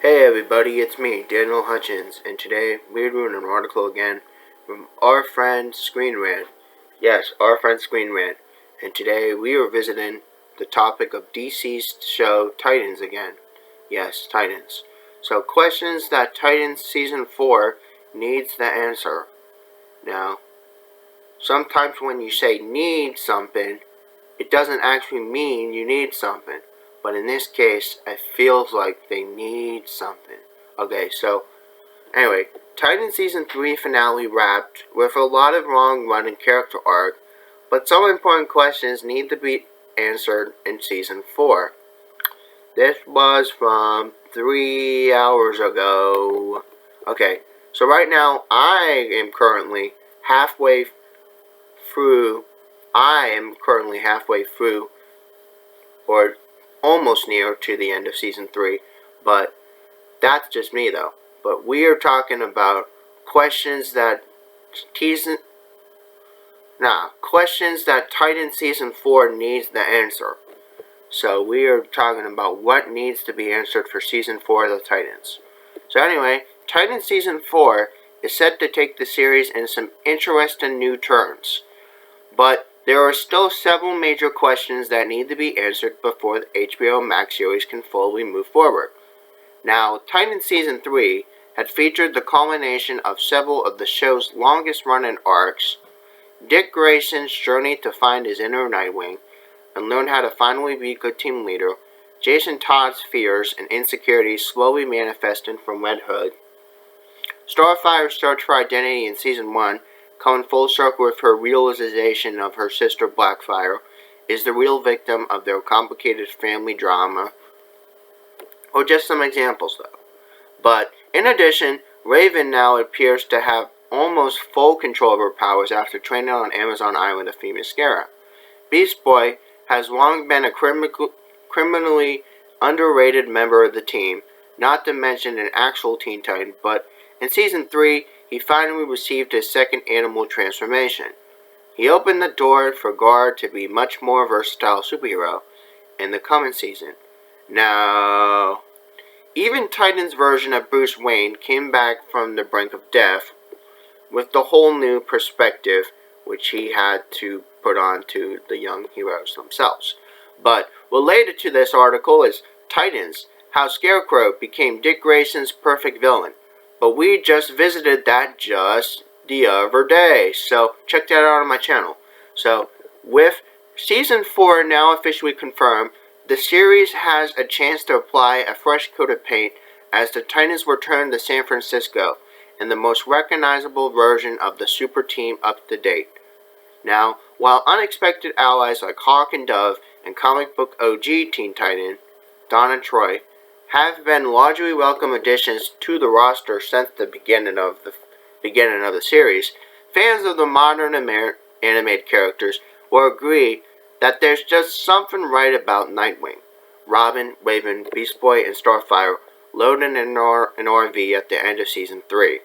Hey everybody, it's me, Daniel Hutchins, and today we're doing an article again from our friend Screen Rant. Yes, our friend Screen Rant. And today we are visiting the topic of DC's show Titans again. Yes, Titans. So questions that Titans Season 4 needs the answer. Now, sometimes when you say need something, it doesn't actually mean you need something. But in this case, it feels like they need something. Okay, so anyway, Titan Season 3 finale wrapped with a lot of long running character arc, but some important questions need to be answered in Season 4. This was from 3 hours ago. Okay, so right now I am currently halfway through. Or almost near to the end of Season 3, but that's just me though. But we are talking about questions that questions that Titan Season 4 needs the answer. So we are talking about what needs to be answered for Season 4 of the Titans. So anyway, Titan Season 4 is set to take the series in some interesting new turns. But there are still several major questions that need to be answered before the HBO Max series can fully move forward. Now, Titan Season 3 had featured the culmination of several of the show's longest-running arcs, Dick Grayson's journey to find his inner Nightwing and learn how to finally be a good team leader, Jason Todd's fears and insecurities slowly manifesting from Red Hood, Starfire's search for identity in Season 1, coming full circle with her realization of her sister Blackfire, is the real victim of their complicated family drama. Or just some examples, though. But, in addition, Raven now appears to have almost full control of her powers after training on Amazon Island of Themyscira. Beast Boy has long been a criminally underrated member of the team, not to mention an actual Teen Titan, but in Season 3, he finally received his second animal transformation. He opened the door for Guard to be a much more versatile superhero in the coming season. Now, even Titan's version of Bruce Wayne came back from the brink of death with the whole new perspective which he had to put on to the young heroes themselves. But related to this article is Titans, how Scarecrow became Dick Grayson's perfect villain. But we just visited that just the other day, so check that out on my channel. So, with Season 4 now officially confirmed, the series has a chance to apply a fresh coat of paint as the Titans return to San Francisco in the most recognizable version of the super team up to date. Now, while unexpected allies like Hawk and Dove and comic book OG Teen Titan, Dawn and Troy, have been largely welcome additions to the roster since the beginning of the series, fans of the modern animated characters will agree that there's just something right about Nightwing, Robin, Raven, Beast Boy, and Starfire loading in an RV at the end of Season 3.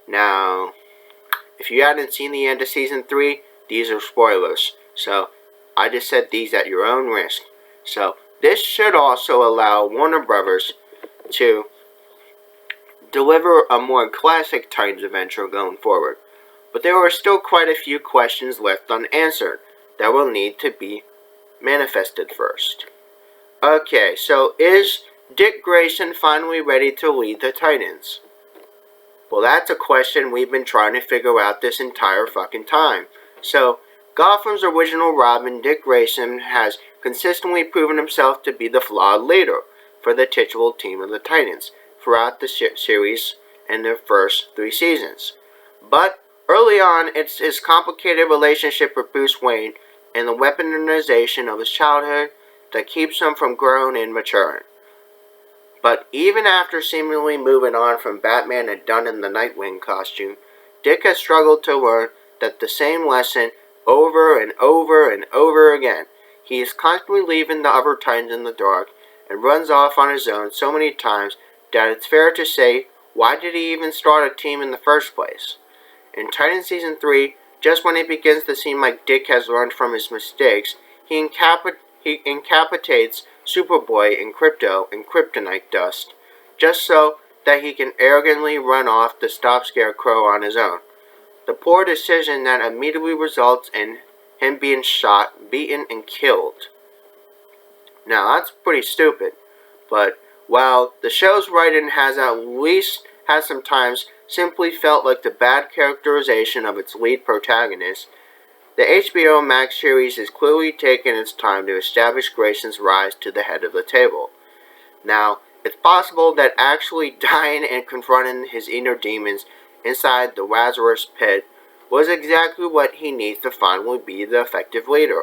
Now, if you hadn't seen the end of Season 3, these are spoilers, so I just said these at your own risk. So, this should also allow Warner Brothers to deliver a more classic Titans adventure going forward. But there are still quite a few questions left unanswered that will need to be manifested first. Okay, so is Dick Grayson finally ready to lead the Titans? Well, that's a question we've been trying to figure out this entire fucking time. So, Gotham's original Robin, Dick Grayson, has consistently proven himself to be the flawed leader for the titular team of the Titans throughout the series and their first 3 seasons. But early on, it's his complicated relationship with Bruce Wayne and the weaponization of his childhood that keeps him from growing and maturing. But even after seemingly moving on from Batman and donning the Nightwing costume, Dick has struggled to learn that the same lesson over and over and over again. He is constantly leaving the other Titans in the dark and runs off on his own so many times that it's fair to say, why did he even start a team in the first place? In Titan Season 3, just when it begins to seem like Dick has learned from his mistakes, he incapacitates Superboy and Kryptonite dust, just so that he can arrogantly run off to stop Scarecrow on his own. The poor decision that immediately results in him being shot, beaten, and killed. Now, that's pretty stupid, but while the show's writing has at least had some times simply felt like the bad characterization of its lead protagonist, the HBO Max series is clearly taking its time to establish Grayson's rise to the head of the table. Now, it's possible that actually dying and confronting his inner demons inside the Lazarus pit was exactly what he needs to finally be the effective leader.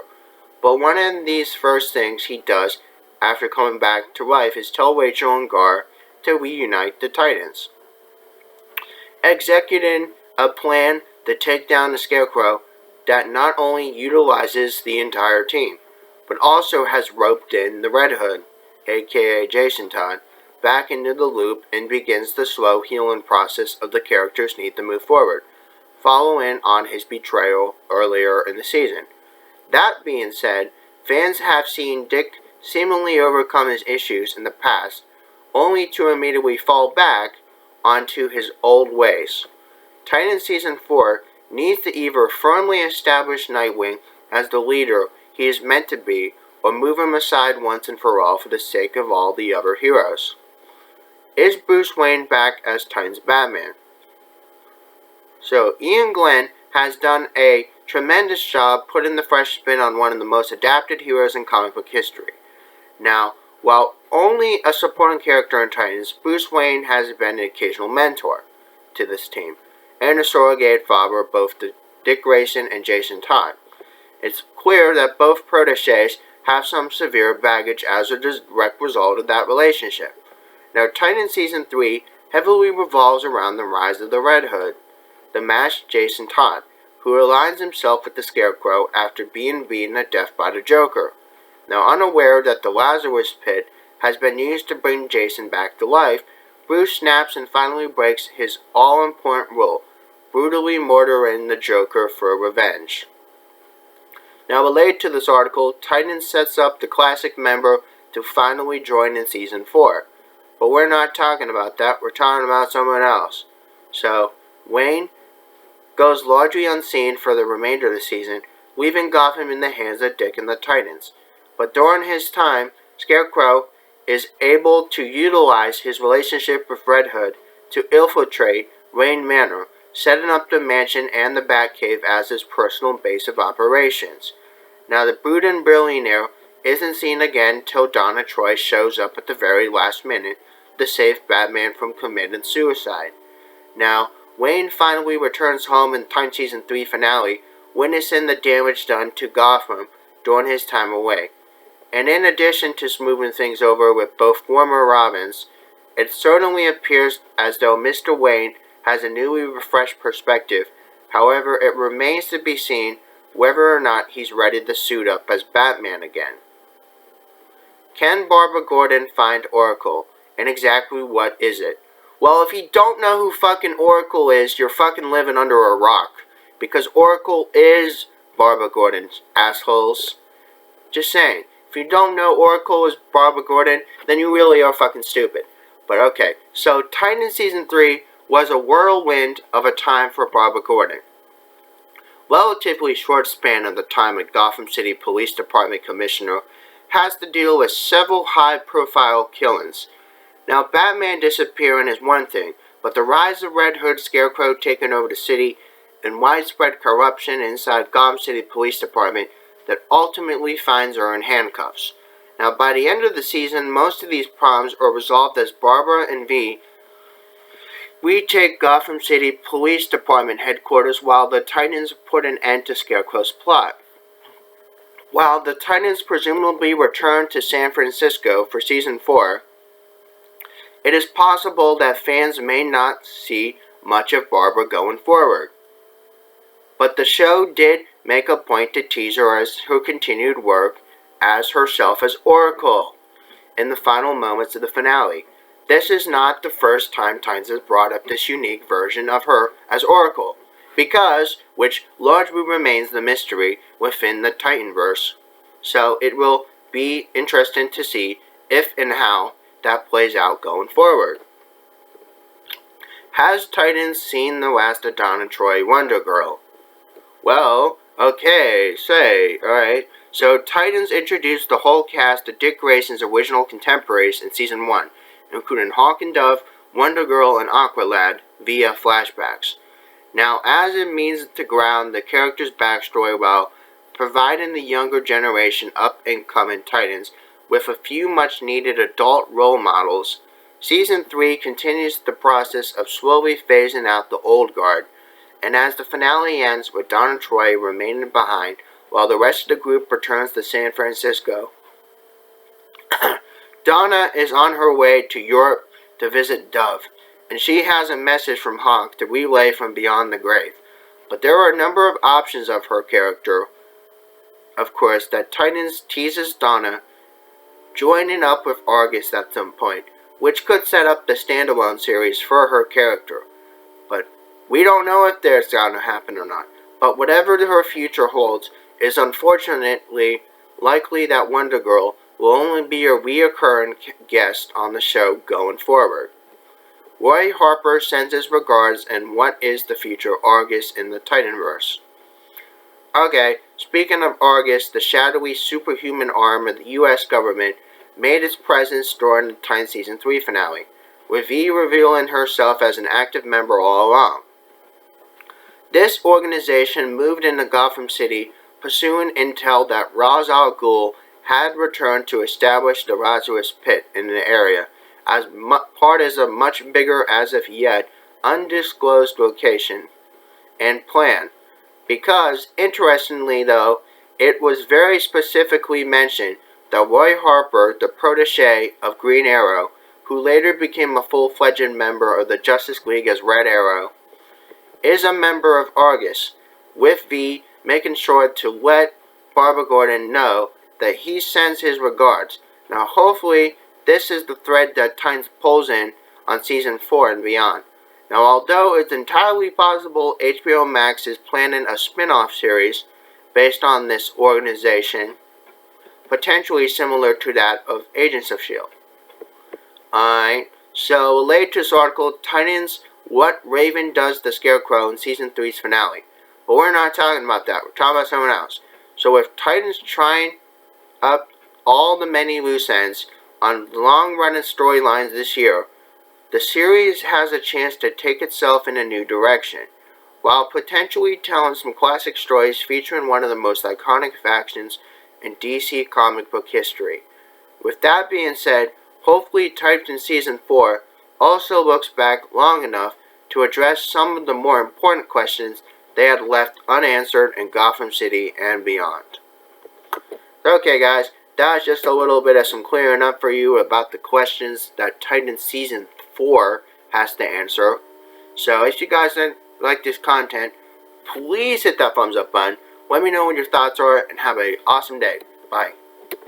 But one of these first things he does after coming back to life is tell Rachel and Gar to reunite the Titans. Executing a plan to take down the Scarecrow that not only utilizes the entire team, but also has roped in the Red Hood, aka Jason Todd, back into the loop and begins the slow healing process of the characters need to move forward, following on his betrayal earlier in the season. That being said, fans have seen Dick seemingly overcome his issues in the past, only to immediately fall back onto his old ways. Titans Season 4 needs to either firmly establish Nightwing as the leader he is meant to be, or move him aside once and for all for the sake of all the other heroes. Is Bruce Wayne back as Titans Batman? So, Ian Glenn has done a tremendous job putting the fresh spin on one of the most adapted heroes in comic book history. Now, while only a supporting character in Titans, Bruce Wayne has been an occasional mentor to this team, and a surrogate father of both Dick Grayson and Jason Todd. It's clear that both protégés have some severe baggage as a direct result of that relationship. Now, Titans Season 3 heavily revolves around the rise of the Red Hood, the masked Jason Todd, who aligns himself with the Scarecrow after being beaten to death by the Joker. Now, unaware that the Lazarus Pit has been used to bring Jason back to life, Bruce snaps and finally breaks his all-important rule, brutally murdering the Joker for revenge. Now, related to this article, Titans sets up the classic member to finally join in Season 4. But we're not talking about that, we're talking about someone else. So, Wayne goes largely unseen for the remainder of the season, leaving Gotham in the hands of Dick and the Titans. But during his time, Scarecrow is able to utilize his relationship with Red Hood to infiltrate Wayne Manor, setting up the mansion and the Batcave as his personal base of operations. Now, the brooding billionaire isn't seen again till Donna Troy shows up at the very last minute to save Batman from committing suicide. Now, Wayne finally returns home in Titans Season 3 finale, witnessing the damage done to Gotham during his time away. And in addition to smoothing things over with both former Robins, it certainly appears as though Mr. Wayne has a newly refreshed perspective. However, it remains to be seen whether or not he's ready to suit up as Batman again. Can Barbara Gordon find Oracle? And exactly what is it? Well, if you don't know who fucking Oracle is, you're fucking living under a rock. Because Oracle is Barbara Gordon's assholes. Just saying. If you don't know Oracle is Barbara Gordon, then you really are fucking stupid. But okay, so Titans Season 3 was a whirlwind of a time for Barbara Gordon. Relatively short span of the time a Gotham City Police Department Commissioner has to deal with several high-profile killings. Now, Batman disappearing is one thing, but the rise of Red Hood, Scarecrow taking over the city, and widespread corruption inside Gotham City Police Department that ultimately finds her in handcuffs. Now, by the end of the season, most of these problems are resolved as Barbara and V retake Gotham City Police Department headquarters while the Titans put an end to Scarecrow's plot. While the Titans presumably return to San Francisco for Season 4, it is possible that fans may not see much of Barbara going forward. But the show did make a point to tease her as her continued work as herself as Oracle in the final moments of the finale. This is not the first time Titans has brought up this unique version of her as Oracle, which largely remains the mystery within the Titanverse. So it will be interesting to see if and how that plays out going forward. Has Titans seen the last of Donna Troy Wonder Girl? Well, okay, alright. So Titans introduced the whole cast of Dick Grayson's original contemporaries in Season 1, including Hawk and Dove, Wonder Girl, and Aqualad, via flashbacks. Now, as it means to ground the character's backstory while providing the younger generation up-and-coming Titans with a few much-needed adult role models, Season 3 continues the process of slowly phasing out the old guard, and as the finale ends with Donna Troy remaining behind while the rest of the group returns to San Francisco, Donna is on her way to Europe to visit Dove, and she has a message from Hawk to relay from beyond the grave. But there are a number of options of her character, of course, that Titans teases Donna joining up with Argus at some point, which could set up the standalone series for her character. But we don't know if that's going to happen or not. But whatever her future holds, it is unfortunately likely that Wonder Girl will only be a reoccurring guest on the show going forward. Roy Harper sends his regards, and what is the future Argus in the Titanverse? Okay, speaking of Argus, the shadowy superhuman arm of the U.S. government made its presence during the Titan Season 3 finale, with V revealing herself as an active member all along. This organization moved into Gotham City, pursuing intel that Ra's al Ghul had returned to establish the Lazarus Pit in the area, as part of a much bigger, as of yet, undisclosed location and plan. Because, interestingly though, it was very specifically mentioned that Roy Harper, the protege of Green Arrow, who later became a full-fledged member of the Justice League as Red Arrow, is a member of Argus, with V making sure to let Barbara Gordon know that he sends his regards. Now hopefully this is the thread that Titans pulls in on Season 4 and beyond. Now although it's entirely possible HBO Max is planning a spin-off series based on this organization, potentially similar to that of Agents of S.H.I.E.L.D. Alright, so latest article, Titans, What Raven Does to Scarecrow in Season 3's finale. But we're not talking about that, we're talking about someone else. So with Titans trying up all the many loose ends on long-running storylines this year, the series has a chance to take itself in a new direction, while potentially telling some classic stories featuring one of the most iconic factions in DC comic book history. With that being said, hopefully Titans Season 4 also looks back long enough to address some of the more important questions they had left unanswered in Gotham City and beyond. Okay guys, that was just a little bit of some clearing up for you about the questions that Titans Season 4 has to answer. So if you guys like this content, please hit that thumbs up button. Let me know what your thoughts are and have an awesome day. Bye.